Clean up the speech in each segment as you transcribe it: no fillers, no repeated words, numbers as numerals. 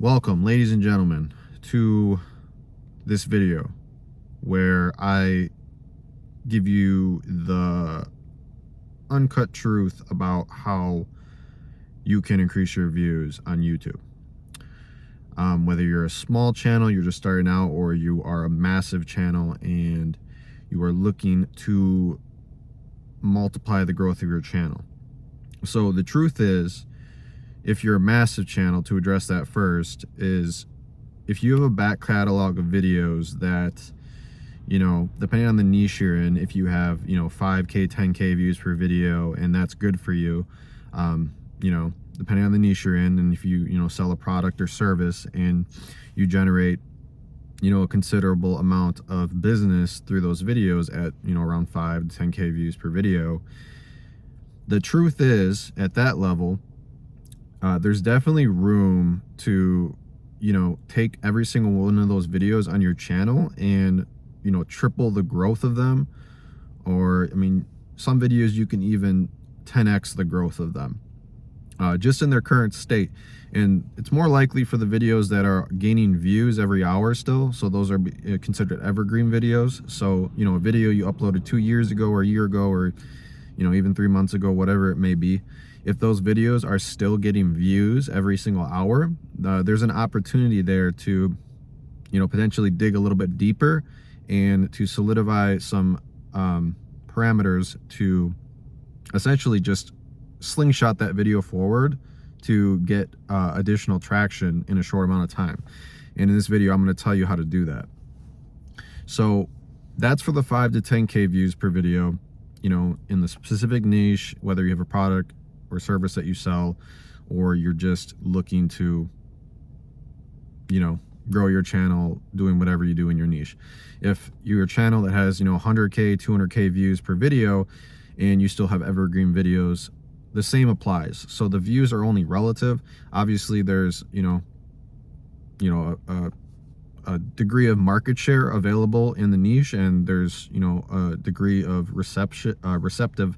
Welcome, ladies and gentlemen, to this video where I give you the uncut truth about how you can increase your views on YouTube. Whether you're a small channel, you're just starting out, or you are a massive channel and you are looking to multiply the growth of your channel. So the truth is, if you're a massive channel, to address that first, is if you have a back catalog of videos that, depending on the niche you're in, if you have, 5K, 10K views per video, and that's good for you, depending on the niche you're in, and if you, sell a product or service and you generate, a considerable amount of business through those videos at, around 5 to 10K views per video, the truth is, at that level, there's definitely room to, take every single one of those videos on your channel and, triple the growth of them. Or, some videos you can even 10x the growth of them, just in their current state. And it's more likely for the videos that are gaining views every hour still. So those are considered evergreen videos. So, a video you uploaded 2 years ago or a year ago, or, even 3 months ago, whatever it may be. If those videos are still getting views every single hour, there's an opportunity there to, potentially dig a little bit deeper and to solidify some parameters to essentially just slingshot that video forward to get additional traction in a short amount of time. And in this video, I'm going to tell you how to do that. So that's for the 5 to 10K views per video, in the specific niche, whether you have a product or service that you sell, or you're just looking to, grow your channel doing whatever you do in your niche. If you're a channel that has, 100K, 200K views per video, and you still have evergreen videos, the same applies. So the views are only relative. Obviously, there's, a degree of market share available in the niche, and there's, a degree of receptive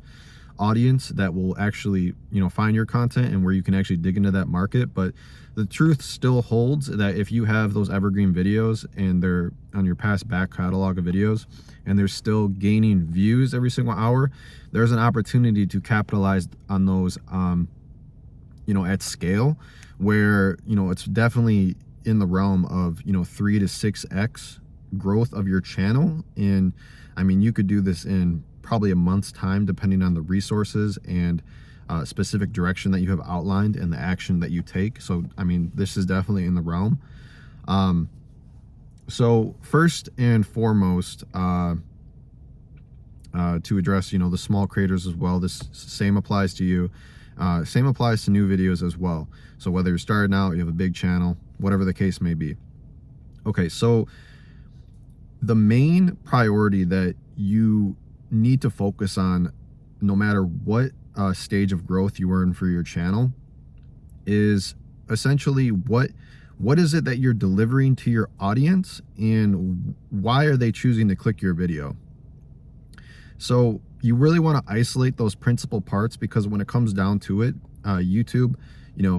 audience that will actually, find your content and where you can actually dig into that market. But the truth still holds that if you have those evergreen videos and they're on your past back catalog of videos and they're still gaining views every single hour, there's an opportunity to capitalize on those, at scale, where, it's definitely in the realm of, 3 to 6x growth of your channel. And you could do this in probably a month's time, depending on the resources and specific direction that you have outlined and the action that you take. So, this is definitely in the realm. So first and foremost, to address, the small creators as well, this same applies to you. Same applies to new videos as well. So whether you're starting out, you have a big channel, whatever the case may be. Okay, so the main priority that you need to focus on, no matter what stage of growth you are in for your channel, is essentially what is it that you're delivering to your audience, and why are they choosing to click your video? So you really want to isolate those principal parts, because when it comes down to it, YouTube,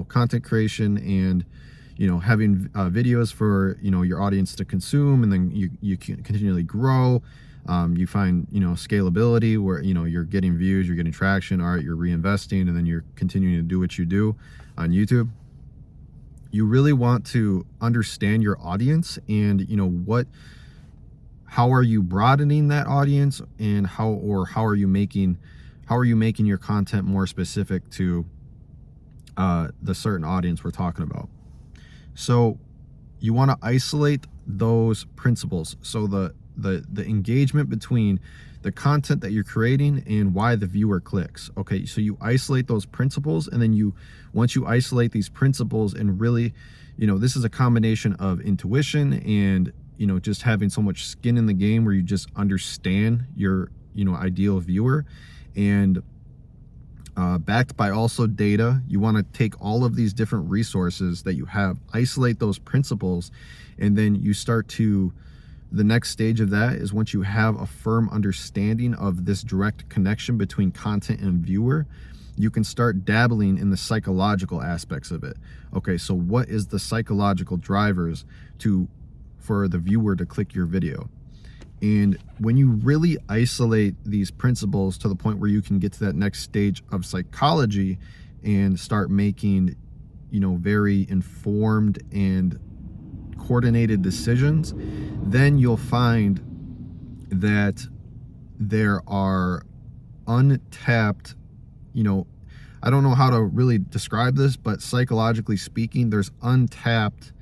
content creation and, having videos for, your audience to consume, and then you can continually grow. You find, scalability where, you're getting views, you're getting traction, all right, you're reinvesting, and then you're continuing to do what you do on YouTube. You really want to understand your audience and, how are you broadening that audience, and how are you making your content more specific to the certain audience we're talking about. So you want to isolate those principles. So the engagement between the content that you're creating and why the viewer clicks. Okay, so you isolate those principles, and then once you isolate these principles, and really, this is a combination of intuition and, just having so much skin in the game where you just understand your, ideal viewer, and backed by also data. You want to take all of these different resources that you have, isolate those principles, and then you start to, the next stage of that is, once you have a firm understanding of this direct connection between content and viewer, you can start dabbling in the psychological aspects of it. Okay, so what is the psychological drivers for the viewer to click your video? And when you really isolate these principles to the point where you can get to that next stage of psychology and start making, very informed and coordinated decisions, then you'll find that there are untapped, I don't know how to really describe this, but psychologically speaking, there's untapped,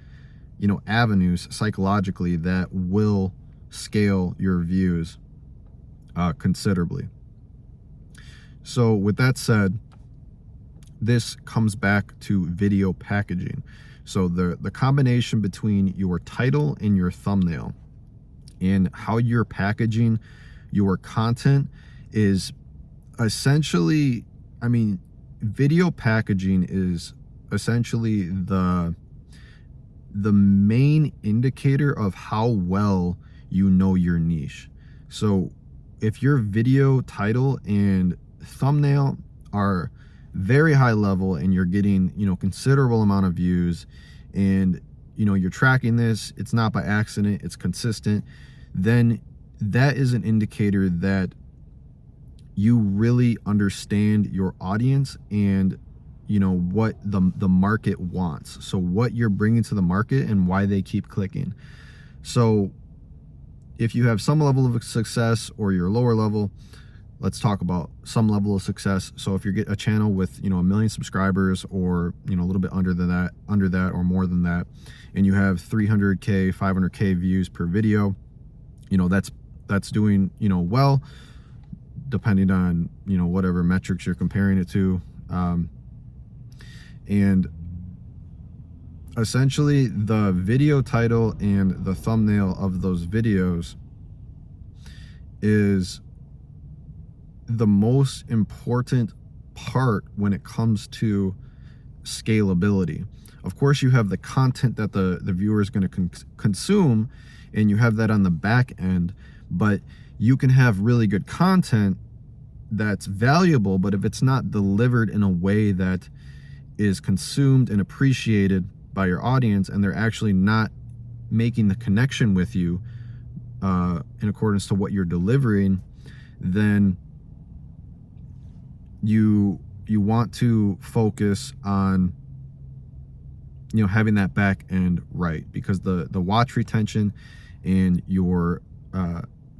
avenues psychologically that will scale your views considerably. So with that said, this comes back to video packaging. So the combination between your title and your thumbnail and how you're packaging your content is essentially, video packaging is essentially the main indicator of how well you know your niche. So if your video title and thumbnail are very high level and you're getting, considerable amount of views, and you're tracking this, it's not by accident, it's consistent, then that is an indicator that you really understand your audience and what the market wants. So what you're bringing to the market and why they keep clicking. So if you have some level of success or you're lower level, let's talk about some level of success. So if you get a channel with 1 million subscribers, or a little bit under that or more than that, and you have 300k 500k views per video, that's doing well, depending on whatever metrics you're comparing it to. And essentially the video title and the thumbnail of those videos is the most important part when it comes to scalability. Of course, you have the content that the viewer is going to consume, and you have that on the back end, but you can have really good content that's valuable, but if it's not delivered in a way that is consumed and appreciated by your audience, and they're actually not making the connection with you in accordance to what you're delivering, then you want to focus on having that back end right, because the watch retention and your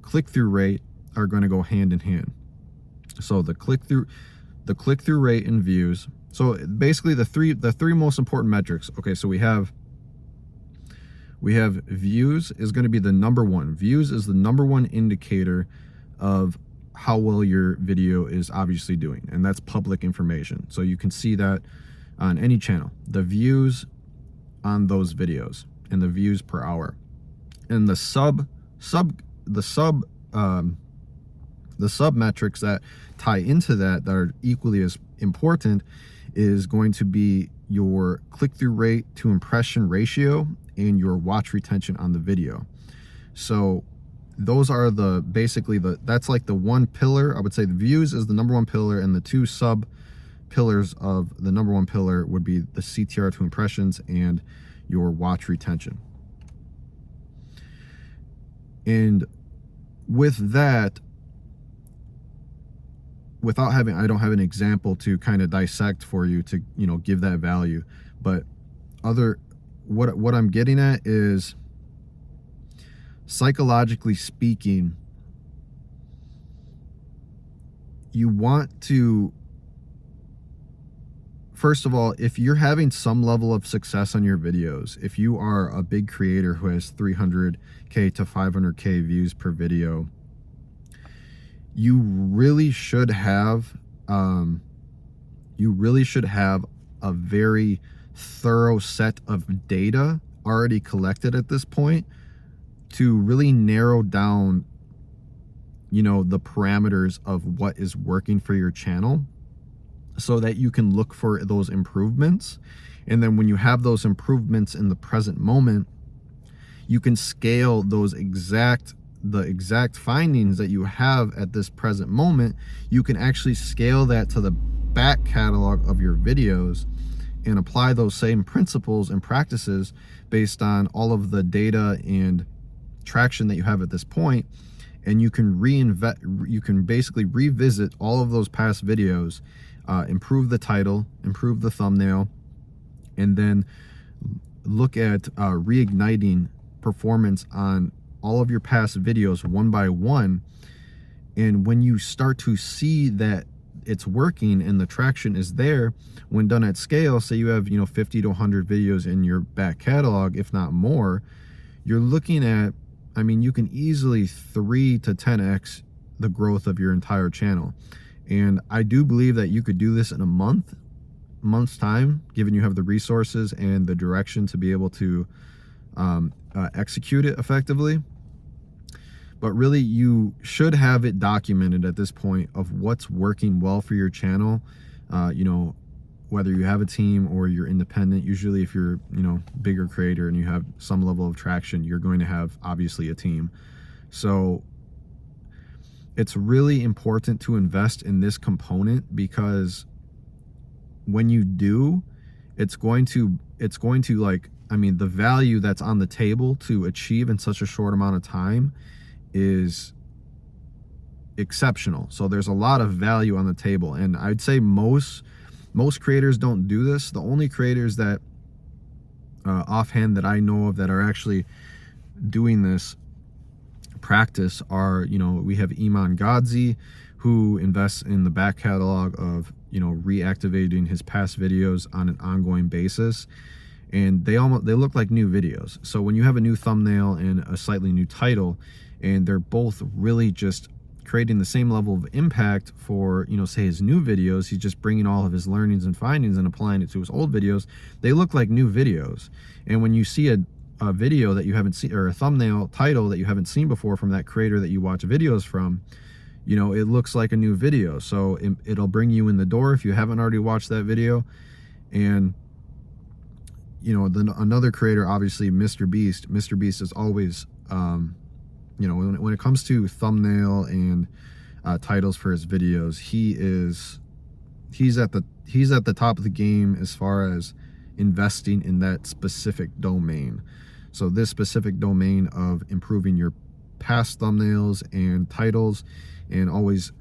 click-through rate are going to go hand in hand. So the click-through rate and views. So basically the three most important metrics. Okay, so we have views is going to be the number one. Views is the number one indicator of how well your video is obviously doing, and that's public information. So you can see that on any channel, the views on those videos and the views per hour, and the sub metrics that tie into that are equally as important is going to be your click-through rate to impression ratio and your watch retention on the video. So those are that's like the one pillar. I would say the views is the number one pillar, and the two sub pillars of the number one pillar would be the CTR to impressions and your watch retention. And with that, I don't have an example to kind of dissect for you to give that value, but what I'm getting at is, psychologically speaking, you want to, first of all, if you're having some level of success on your videos, if you are a big creator who has 300k to 500k views per video, you really should have a very thorough set of data already collected at this point to really narrow down the parameters of what is working for your channel, so that you can look for those improvements. And then when you have those improvements in the present moment, you can scale the exact findings that you have at this present moment. You can actually scale that to the back catalog of your videos and apply those same principles and practices based on all of the data and traction that you have at this point, and you can basically revisit all of those past videos, improve the title, improve the thumbnail, and then look at reigniting performance on all of your past videos one by one. And when you start to see that it's working and the traction is there, when done at scale, say you have 50 to 100 videos in your back catalog, if not more, you're looking at, you can easily 3 to 10x the growth of your entire channel. And I do believe that you could do this in a month's time, given you have the resources and the direction to be able to execute it effectively. But really, you should have it documented at this point of what's working well for your channel. Whether you have a team or you're independent. Usually if you're bigger creator and you have some level of traction, you're going to have obviously a team. So it's really important to invest in this component, because when you do, it's going to the value that's on the table to achieve in such a short amount of time is exceptional. So there's a lot of value on the table, and I'd say most creators don't do this. The only creators that offhand that I know of that are actually doing this practice are, we have Iman Godzi, who invests in the back catalog of reactivating his past videos on an ongoing basis, and they look like new videos. So when you have a new thumbnail and a slightly new title, and they're both really just creating the same level of impact for, say his new videos, he's just bringing all of his learnings and findings and applying it to his old videos. They look like new videos. And when you see a video that you haven't seen, or a thumbnail title that you haven't seen before from that creator that you watch videos from, it looks like a new video. So it'll bring you in the door if you haven't already watched that video. And then another creator, obviously Mr. Beast is always when it comes to thumbnail and titles for his videos, he's at the top of the game as far as investing in that specific domain. So this specific domain of improving your past thumbnails and titles, and always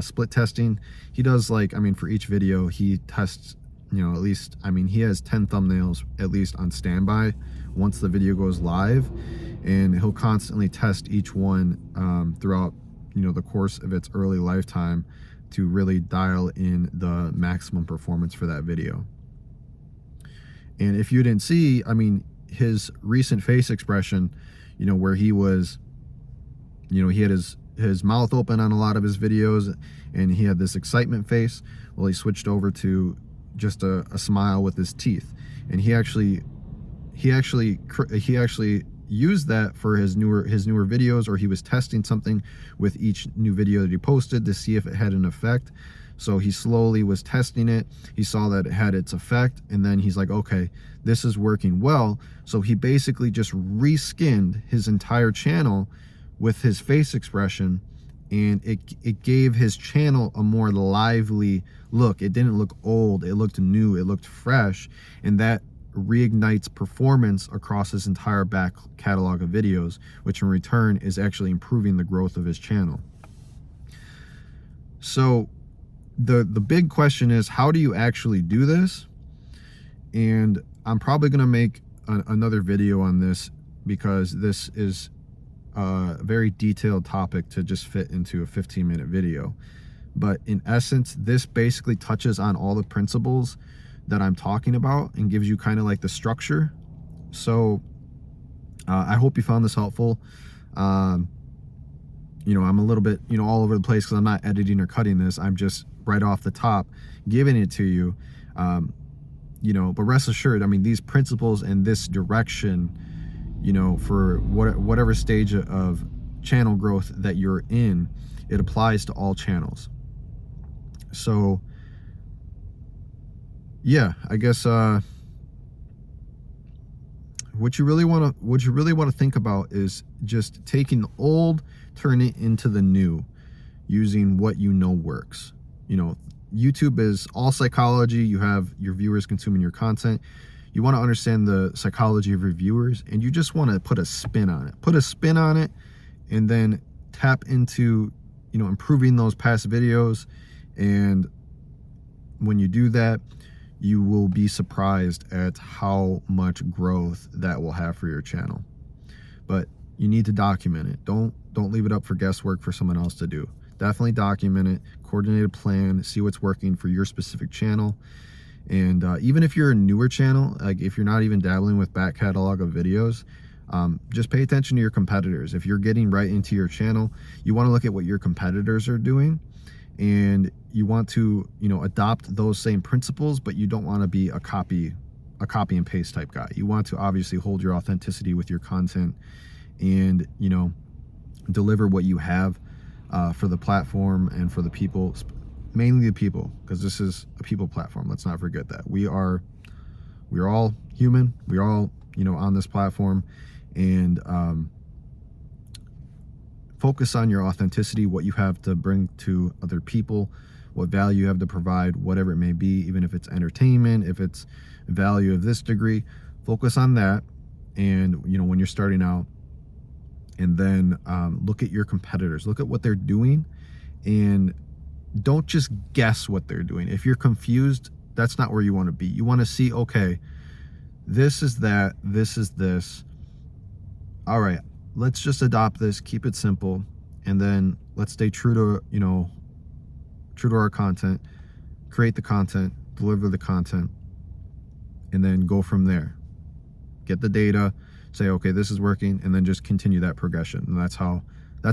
split testing. He does for each video he tests at least, he has 10 thumbnails at least on standby once the video goes live, and he'll constantly test each one throughout the course of its early lifetime to really dial in the maximum performance for that video. And if you didn't see, his recent face expression, where he was, he had his mouth open on a lot of his videos and he had this excitement face. Well, he switched over to just a smile with his teeth, and he actually used that for his newer videos, or he was testing something with each new video that he posted to see if it had an effect. So he slowly was testing it. He saw that it had its effect, and then he's like, okay, this is working well. So he basically just reskinned his entire channel with his face expression, and it gave his channel a more lively look. It didn't look old, it looked new, it looked fresh, and that reignites performance across his entire back catalog of videos, which in return is actually improving the growth of his channel. So the big question is, how do you actually do this? And I'm probably going to make another video on this, because this is a very detailed topic to just fit into a 15-minute video. But in essence, this basically touches on all the principles that I'm talking about and gives you kind of like the structure. So I hope you found this helpful. I'm a little bit all over the place because I'm not editing or cutting this. I'm just right off the top giving it to you. But rest assured, these principles and this direction, for whatever stage of channel growth that you're in, it applies to all channels. So yeah, I guess what you really want to think about is just taking the old, turn it into the new, using what works. YouTube is all psychology. You have your viewers consuming your content. You want to understand the psychology of your viewers, and you just want to put a spin on it. Put a spin on it, and then tap into, improving those past videos. And when you do that, you will be surprised at how much growth that will have for your channel. But you need to document it. Don't leave it up for guesswork for someone else to do. Definitely document it, coordinate a plan, see what's working for your specific channel. And even if you're a newer channel, like if you're not even dabbling with back catalog of videos, just pay attention to your competitors. If you're getting right into your channel, you want to look at what your competitors are doing, and you want to, adopt those same principles, but you don't want to be a copy and paste type guy. You want to obviously hold your authenticity with your content and, deliver what you have for the platform and for the people, mainly the people, because this is a people platform. Let's not forget that. We are all human. We're all, on this platform, and focus on your authenticity, what you have to bring to other people, what value you have to provide, whatever it may be, even if it's entertainment, if it's value of this degree, focus on that. And, when you're starting out, and then look at your competitors, look at what they're doing, and don't just guess what they're doing. If you're confused, that's not where you want to be. You want to see, okay, this is that, this is this. All right, let's just adopt this, keep it simple, and then let's stay true to, true to our content, create the content, deliver the content, and then go from there. Get the data, say, okay, this is working, and then just continue that progression. And that's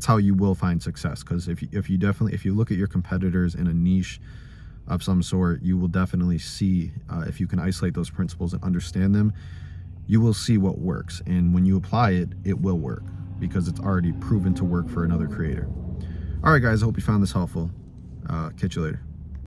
how you will find success. Because if you look at your competitors in a niche of some sort, you will definitely see, if you can isolate those principles and understand them, you will see what works. And when you apply it, it will work, because it's already proven to work for another creator. All right, guys, I hope you found this helpful. Catch you later.